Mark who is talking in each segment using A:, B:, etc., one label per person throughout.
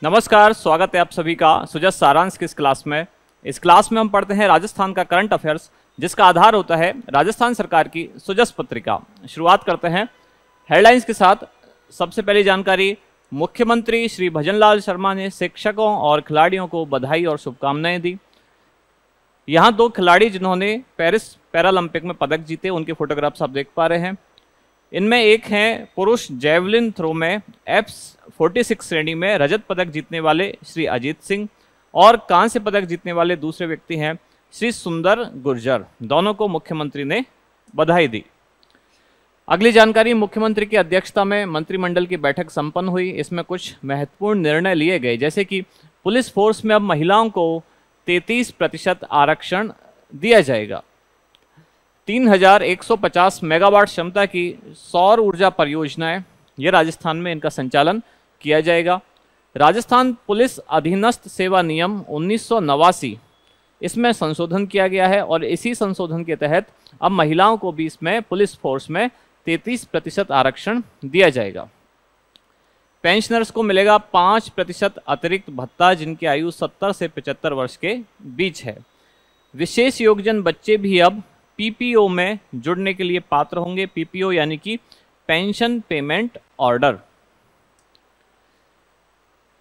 A: नमस्कार, स्वागत है आप सभी का सुजस सारांश की इस क्लास में। इस क्लास में हम पढ़ते हैं राजस्थान का करंट अफेयर्स, जिसका आधार होता है राजस्थान सरकार की सुजस पत्रिका। शुरुआत करते हैं हेडलाइंस के साथ। सबसे पहली जानकारी, मुख्यमंत्री श्री भजनलाल शर्मा ने शिक्षकों और खिलाड़ियों को बधाई और शुभकामनाएं दी। यहाँ दो खिलाड़ी जिन्होंने पेरिस पैरालंपिक में पदक जीते, उनके फोटोग्राफ्स आप देख पा रहे हैं। इनमें एक हैं पुरुष जैवलिन थ्रो में F46 श्रेणी में रजत पदक जीतने वाले श्री अजीत सिंह, और कांस्य पदक जीतने वाले दूसरे व्यक्ति हैं श्री सुंदर गुर्जर। दोनों को मुख्यमंत्री ने बधाई दी। अगली जानकारी, मुख्यमंत्री की अध्यक्षता में मंत्रिमंडल की बैठक संपन्न हुई। इसमें कुछ महत्वपूर्ण निर्णय लिए गए, जैसे कि पुलिस फोर्स में अब महिलाओं को 33% आरक्षण दिया जाएगा। 3150 मेगावाट क्षमता की सौर ऊर्जा परियोजनाएं, ये राजस्थान में इनका संचालन किया जाएगा। राजस्थान पुलिस अधीनस्थ सेवा नियम 1989, इसमें संशोधन किया गया है और इसी संशोधन के तहत अब महिलाओं को भी इसमें पुलिस फोर्स में 33% आरक्षण दिया जाएगा। पेंशनर्स को मिलेगा 5% अतिरिक्त भत्ता जिनकी आयु 70 से 75 वर्ष के बीच है। विशेष योग्यजन बच्चे भी अब पीपीओ में जुड़ने के लिए पात्र होंगे। पीपीओ यानी कि पेंशन पेमेंट ऑर्डर।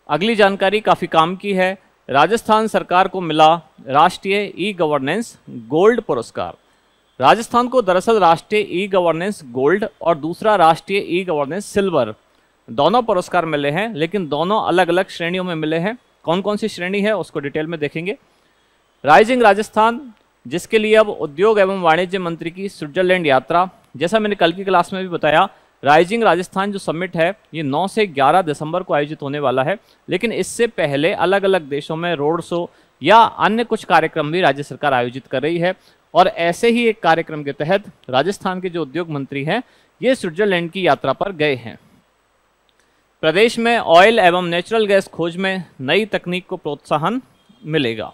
A: अगली जानकारी काफी काम की है। राजस्थान सरकार को मिला राष्ट्रीय ई गवर्नेंस गोल्ड पुरस्कार। राजस्थान को दरअसल राष्ट्रीय ई गवर्नेंस गोल्ड और दूसरा राष्ट्रीय ई गवर्नेंस सिल्वर, दोनों पुरस्कार मिले हैं, लेकिन दोनों अलग अलग श्रेणियों में मिले हैं। कौन कौन सी श्रेणी है उसको डिटेल में देखेंगे। राइजिंग राजस्थान, जिसके लिए अब उद्योग एवं वाणिज्य मंत्री की स्विट्जरलैंड यात्रा, जैसा मैंने कल की क्लास में भी बताया, राइजिंग राजस्थान जो समिट है ये 9 से 11 दिसंबर को आयोजित होने वाला है, लेकिन इससे पहले अलग अलग देशों में रोड शो या अन्य कुछ कार्यक्रम भी राज्य सरकार आयोजित कर रही है। और ऐसे ही एक कार्यक्रम के तहत राजस्थान के जो उद्योग मंत्री हैं ये स्विट्जरलैंड की यात्रा पर गए हैं। प्रदेश में ऑयल एवं नेचुरल गैस खोज में नई तकनीक को प्रोत्साहन मिलेगा।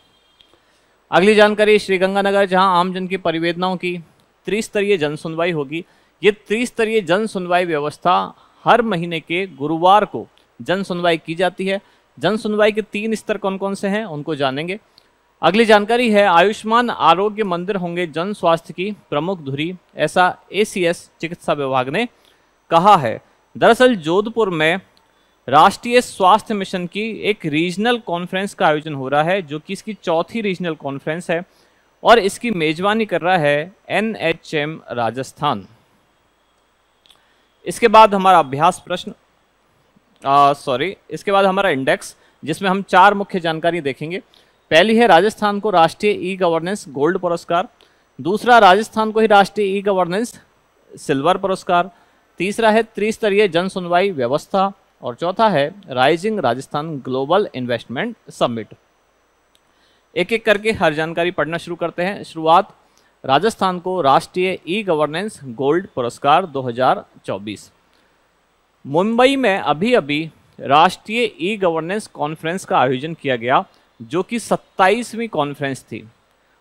A: अगली जानकारी, श्रीगंगानगर, जहां आमजन की परिवेदनाओं की त्रिस्तरीय जन सुनवाई होगी। ये त्रिस्तरीय जन सुनवाई व्यवस्था हर महीने के गुरुवार को जन सुनवाई की जाती है। जन सुनवाई के 3 स्तर कौन कौन से हैं उनको जानेंगे। अगली जानकारी है, आयुष्मान आरोग्य मंदिर होंगे जन स्वास्थ्य की प्रमुख धुरी, ऐसा ACS चिकित्सा विभाग ने कहा है। दरअसल जोधपुर में राष्ट्रीय स्वास्थ्य मिशन की एक रीजनल कॉन्फ्रेंस का आयोजन हो रहा है, जो कि इसकी 4थी रीजनल कॉन्फ्रेंस है और इसकी मेजबानी कर रहा है NHM राजस्थान। इसके बाद हमारा अभ्यास प्रश्न इसके बाद हमारा इंडेक्स, जिसमें हम 4 मुख्य जानकारी देखेंगे। पहली है राजस्थान को राष्ट्रीय ई गवर्नेंस गोल्ड पुरस्कार, दूसरा राजस्थान को ही राष्ट्रीय ई गवर्नेंस सिल्वर पुरस्कार, तीसरा है त्रिस्तरीय जन सुनवाई व्यवस्था और चौथा है rising Rajasthan global investment summit. एक एक करके हर जानकारी पढ़ना शुरू करते हैं। शुरुआत, राजस्थान को राष्ट्रीय ई गवर्नेंस गोल्ड पुरस्कार 2024। मुंबई में अभी अभी राष्ट्रीय ई गवर्नेंस कॉन्फ्रेंस का आयोजन किया गया, जो कि 27वीं कॉन्फ्रेंस थी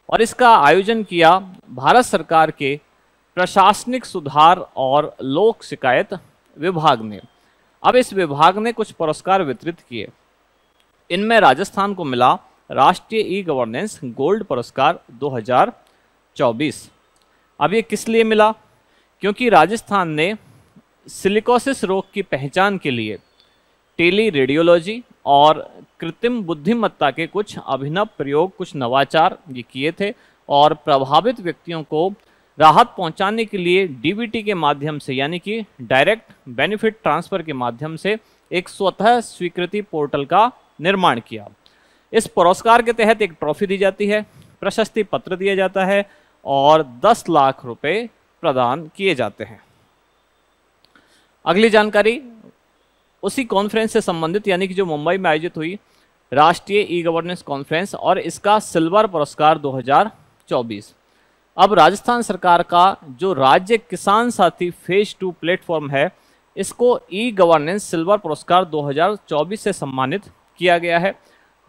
A: और इसका आयोजन किया भारत सरकार के प्रशासनिक सुधार और लोक शिकायत विभाग ने। अब इस विभाग ने कुछ पुरस्कार वितरित किए। इनमें राजस्थान को मिला राष्ट्रीय ई गवर्नेंस गोल्ड पुरस्कार 2024। अब ये किस लिए मिला? क्योंकि राजस्थान ने सिलिकोसिस रोग की पहचान के लिए टेली रेडियोलॉजी और कृत्रिम बुद्धिमत्ता के कुछ अभिनव प्रयोग, कुछ नवाचार ये किए थे और प्रभावित व्यक्तियों को राहत पहुंचाने के लिए डीबीटी के माध्यम से, यानी कि डायरेक्ट बेनिफिट ट्रांसफर के माध्यम से एक स्वतः स्वीकृति पोर्टल का निर्माण किया। इस पुरस्कार के तहत एक ट्रॉफी दी जाती है, प्रशस्ति पत्र दिया जाता है और 10 लाख रुपए प्रदान किए जाते हैं। अगली जानकारी उसी कॉन्फ्रेंस से संबंधित, यानी कि जो मुंबई में आयोजित हुई राष्ट्रीय ई गवर्नेंस कॉन्फ्रेंस और इसका सिल्वर पुरस्कार 2024। अब राजस्थान सरकार का जो राज्य किसान साथी फेज 2 प्लेटफॉर्म है, इसको ई गवर्नेंस सिल्वर पुरस्कार 2024 से सम्मानित किया गया है।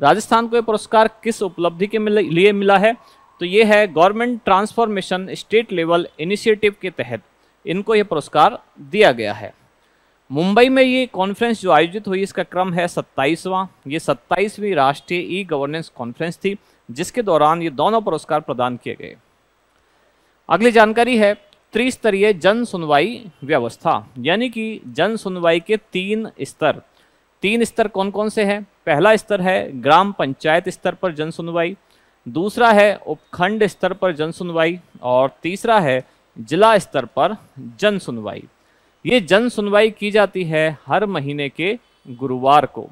A: राजस्थान को यह पुरस्कार किस उपलब्धि के लिए मिला है? तो ये है government transformation state level initiative के तहत इनको यह पुरस्कार दिया गया है। मुंबई में ये कॉन्फ्रेंस जो आयोजित हुई, इसका क्रम है 27वां। ये 27वीं राष्ट्रीय ई गवर्नेंस कॉन्फ्रेंस थी, जिसके दौरान ये दोनों पुरस्कार प्रदान किए गए। अगली जानकारी है त्रिस्तरीय जन सुनवाई व्यवस्था, यानी कि जन सुनवाई के 3 स्तर। 3 स्तर कौन कौन से हैं? पहला स्तर है ग्राम पंचायत स्तर पर जन सुनवाई, दूसरा है उपखंड स्तर पर जन सुनवाई, और तीसरा है जिला स्तर पर जन सुनवाई। ये जन सुनवाई की जाती है हर महीने के गुरुवार को।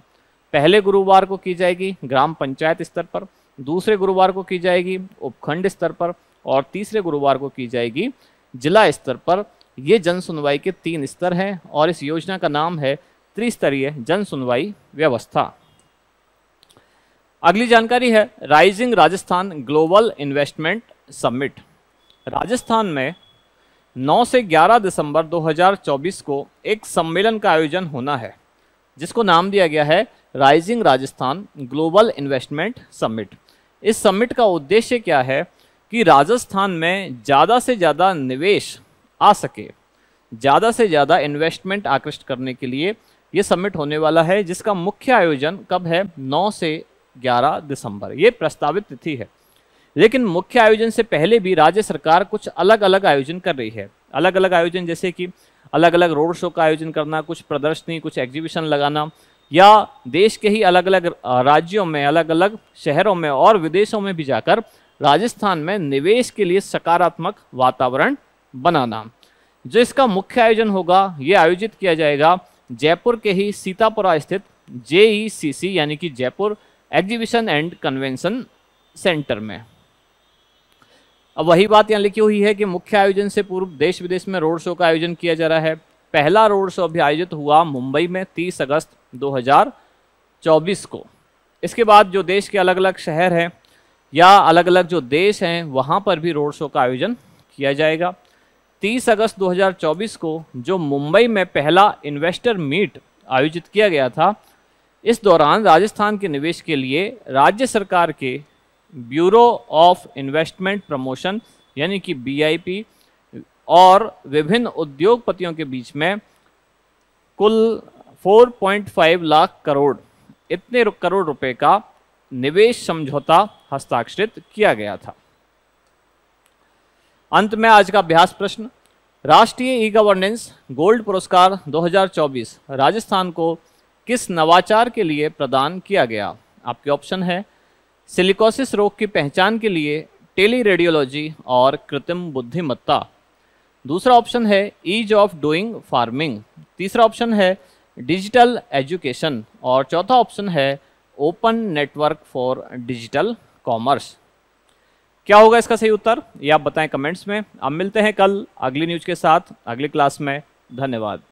A: पहले गुरुवार को की जाएगी ग्राम पंचायत स्तर पर, दूसरे गुरुवार को की जाएगी उपखंड स्तर पर, और तीसरे गुरुवार को की जाएगी जिला स्तर पर। ये जन सुनवाई के 3 स्तर हैं और इस योजना का नाम है त्रिस्तरीय जन सुनवाई व्यवस्था। अगली जानकारी है rising Rajasthan global investment summit. Rajasthan में 9 से 11 दिसंबर 2024 को एक सम्मेलन का आयोजन होना है, जिसको नाम दिया गया है rising Rajasthan global investment summit. इस समिट का उद्देश्य क्या है कि राजस्थान में ज़्यादा से ज़्यादा निवेश आ सके, ज़्यादा से ज़्यादा इन्वेस्टमेंट आकृष्ट करने के लिए ये समिट होने वाला है, जिसका मुख्य आयोजन कब है? 9 से 11 दिसंबर। ये प्रस्तावित तिथि है, लेकिन मुख्य आयोजन से पहले भी राज्य सरकार कुछ अलग अलग आयोजन कर रही है। अलग अलग आयोजन जैसे कि अलग अलग रोड शो का आयोजन करना, कुछ प्रदर्शनी, कुछ एग्जीबिशन लगाना, या देश के ही अलग अलग राज्यों में, अलग अलग शहरों में और विदेशों में भी जाकर राजस्थान में निवेश के लिए सकारात्मक वातावरण बनाना। जो इसका मुख्य आयोजन होगा, ये आयोजित किया जाएगा जयपुर के ही सीतापुरा स्थित JECC यानी कि Jaipur exhibition and convention centre में। अब वही बात यहाँ लिखी हुई है कि मुख्य आयोजन से पूर्व देश विदेश में रोड शो का आयोजन किया जा रहा है। पहला रोड शो अभी आयोजित हुआ मुंबई में 30 अगस्त 2024 को। इसके बाद जो देश के अलग अलग शहर हैं या अलग अलग जो देश हैं, वहाँ पर भी रोड शो का आयोजन किया जाएगा। 30 अगस्त 2024 को जो मुंबई में पहला इन्वेस्टर मीट आयोजित किया गया था, इस दौरान राजस्थान के निवेश के लिए राज्य सरकार के ब्यूरो ऑफ इन्वेस्टमेंट प्रमोशन यानी कि BIP और विभिन्न उद्योगपतियों के बीच में कुल 4.5 लाख करोड़ करोड़ रुपए का निवेश समझौता हस्ताक्षरित किया गया था। अंत में आज का अभ्यास प्रश्न, राष्ट्रीय ई गवर्नेंस गोल्ड पुरस्कार 2024 राजस्थान को किस नवाचार के लिए प्रदान किया गया? आपके ऑप्शन है सिलिकोसिस रोग की पहचान के लिए टेली रेडियोलॉजी और कृत्रिम बुद्धिमत्ता। दूसरा ऑप्शन है ईज ऑफ डूइंग फार्मिंग। तीसरा ऑप्शन है डिजिटल एजुकेशन और चौथा ऑप्शन है open network for digital commerce. क्या होगा इसका सही उत्तर, ये आप बताएं कमेंट्स में। अब मिलते हैं कल अगली न्यूज के साथ अगली क्लास में। धन्यवाद।